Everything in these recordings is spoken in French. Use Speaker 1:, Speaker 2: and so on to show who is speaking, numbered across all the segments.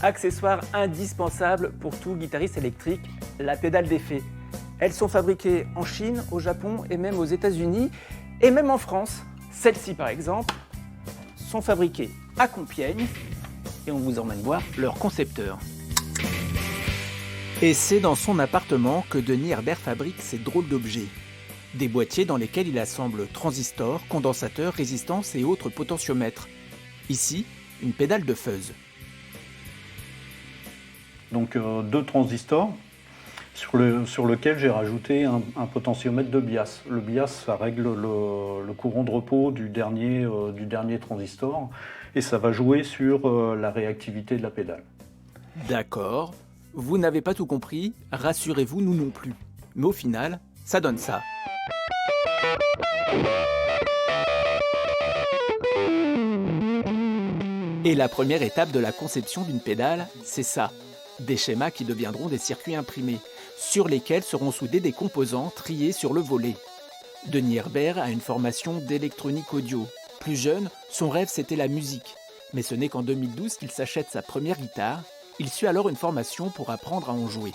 Speaker 1: Accessoire indispensable pour tout guitariste électrique, la pédale d'effet. Elles sont fabriquées en Chine, au Japon et même aux États-Unis, et même en France. Celles-ci, par exemple, sont fabriquées à Compiègne, et on vous emmène voir leur concepteur. Et c'est dans son appartement que Denis Herbert fabrique ces drôles d'objets. Des boîtiers dans lesquels il assemble transistors, condensateurs, résistances et autres potentiomètres. Ici, une pédale de fuzz.
Speaker 2: Donc 2 transistors sur lequel j'ai rajouté un potentiomètre de bias. Le bias, ça règle le courant de repos du dernier transistor et ça va jouer sur la réactivité de la pédale.
Speaker 1: D'accord, vous n'avez pas tout compris, rassurez-vous, nous non plus. Mais au final, ça donne ça. Et la première étape de la conception d'une pédale, c'est ça. Des schémas qui deviendront des circuits imprimés, sur lesquels seront soudés des composants triés sur le volet. Denis Herbert a une formation d'électronique audio. Plus jeune, son rêve c'était la musique. Mais ce n'est qu'en 2012 qu'il s'achète sa première guitare. Il suit alors une formation pour apprendre à en jouer.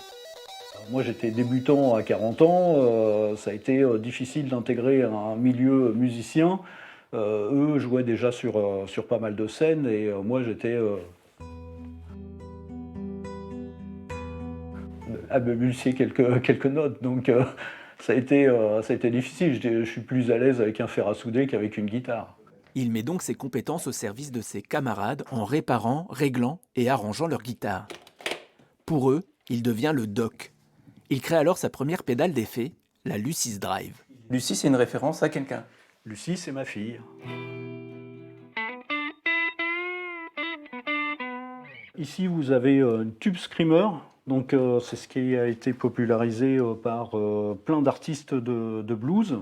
Speaker 2: Moi j'étais débutant à 40 ans, ça a été difficile d'intégrer un milieu musicien. Eux jouaient déjà sur pas mal de scènes et moi j'étais à me balbutier quelques notes, donc ça a été difficile. Je suis plus à l'aise avec un fer à souder qu'avec une guitare.
Speaker 1: Il met donc ses compétences au service de ses camarades en réparant, réglant et arrangeant leur guitare. Pour eux, il devient le doc. Il crée alors sa première pédale d'effet, la Lucis Drive. Lucie, c'est une référence à quelqu'un?
Speaker 2: Lucie, c'est ma fille. Ici, vous avez une tube screamer. Donc, c'est ce qui a été popularisé par plein d'artistes de blues.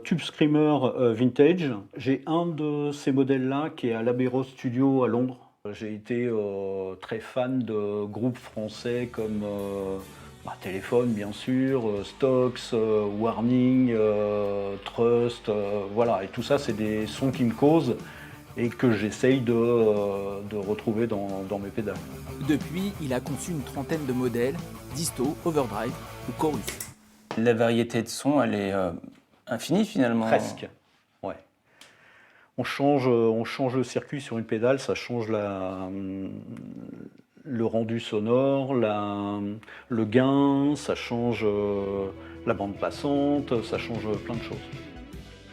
Speaker 2: Tube Screamer vintage. J'ai un de ces modèles-là qui est à l'Abbey Road Studio à Londres. J'ai été très fan de groupes français comme Téléphone, bien sûr, Stox, Warning, Trust, voilà. Et tout ça, c'est des sons qui me causent et que j'essaye de retrouver dans mes pédales.
Speaker 1: Depuis, il a conçu une trentaine de modèles, Disto, Overdrive ou Chorus.
Speaker 3: La variété de sons, elle est infinie finalement.
Speaker 2: Presque, ouais. On change le circuit sur une pédale, ça change le rendu sonore, le gain, ça change la bande passante, ça change plein de choses.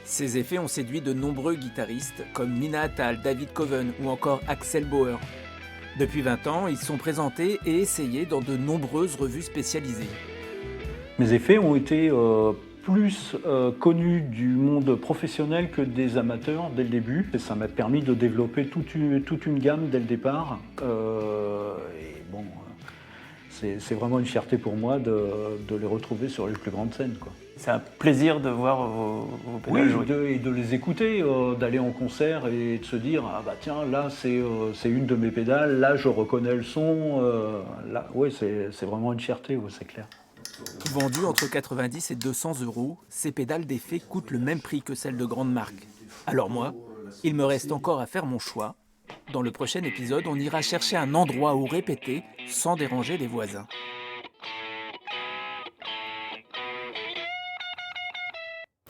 Speaker 1: Ces effets ont séduit de nombreux guitaristes comme Nina Attal, David Coven ou encore Axel Bauer. Depuis 20 ans, ils sont présentés et essayés dans de nombreuses revues spécialisées.
Speaker 2: Mes effets ont été plus connus du monde professionnel que des amateurs dès le début. Et ça m'a permis de développer toute une gamme dès le départ. Et bon, c'est vraiment une fierté pour moi de les retrouver sur les plus grandes scènes, quoi.
Speaker 3: C'est un plaisir de voir vos pédales jouer.
Speaker 2: Et de les écouter, d'aller en concert et de se dire ah bah tiens, là c'est une de mes pédales, là je reconnais le son, là ouais, c'est vraiment une fierté, ouais, c'est clair.
Speaker 1: Vendues entre 90 et 200 €, ces pédales d'effet coûtent le même prix que celles de grandes marques. Alors moi, il me reste encore à faire mon choix. Dans le prochain épisode, on ira chercher un endroit où répéter sans déranger les voisins.